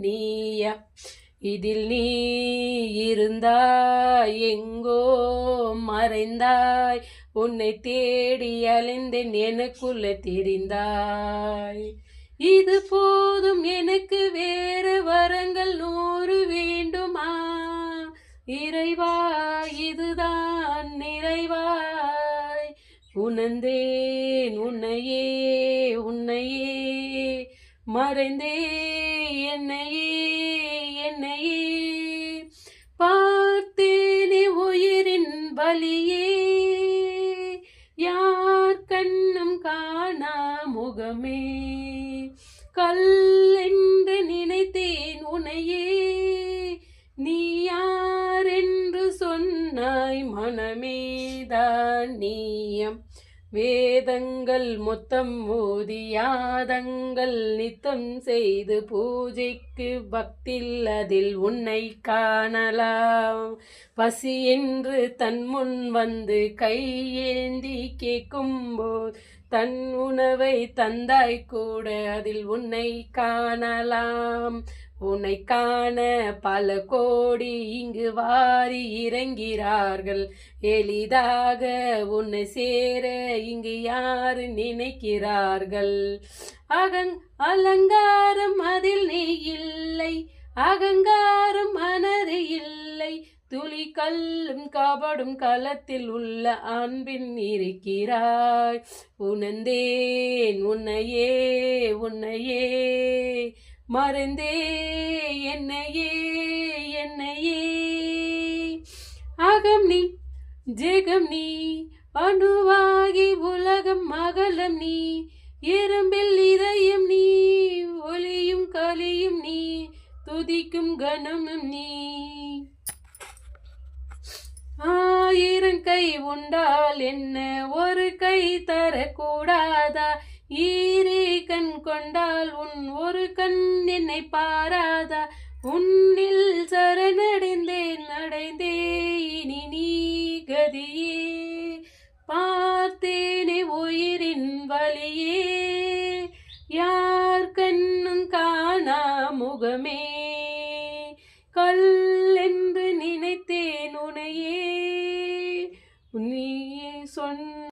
நீயா? இதில் நீ இருந்தாய், எங்கோ மறைந்தாய், உன்னை தேடி அலைந்தேன், எனக்குள்ள தெரிந்தாய். இது போதும் எனக்கு, வேறு வரங்கள் 100 வேண்டுமா? இறைவா, இதுதான் நிறைவாய் உணர்ந்தேன் உன்னையே, உன்னையே மறைந்தே என்னையே, என்னையே பார்த்தேனே உயிரின் வலியே, யார் கண்ணும் காணா முகமே, கல்லென்று நினைத்தேன் உன்னையே, நீ யார் என்று சொன்னாய் மனமேதான் நீயம். வேதங்கள் மொத்தம் ஓதி, யாதங்கள் நித்தம் செய்து, பூஜைக்கு பக்தில் அதில் உன்னை காணலாம். பசி என்று தன் முன் வந்து கையேந்தி கேட்கும்போது, தன் உணவை தந்தாய் கூட, அதில் உன்னை காணலாம். உன்னை காண பல கோடி இங்கு வாரி இறங்கிறார்கள், எளிதாக உன்னை சேர இங்கு யாரு நினைக்கிறார்கள்? அலங்காரம் அதில் நீ இல்லை, அகங்காரம் மனது இல்லை, துளி கல்லும் கபடும் களத்தில் உள்ள அன்பின் இருக்கிறாய். உணர்ந்தேன் உன்னையே, உன்னையே மறந்தே என்னையே, என்னையே. அகம் நீ, ஜெகம் நீ, அணுவாகி உலகம் அகலம் நீ, எறும்பில் இதயம் நீ, ஒளியும் கலியும் நீ, துதிக்கும் கணமும் நீ. 1000 கை உண்டால் என்ன, ஒரு கை தரக்கூடாதா? ஈரே கண் கொண்டால் உன் ஒரு கண் என்னை பாராதா? உன்னில் சரணடைந்தேன், அடைந்தே இனி நீ கதியே, பார்த்தேனே உயிரின் வலியே, யார் கண்ணும் காணா முகமே,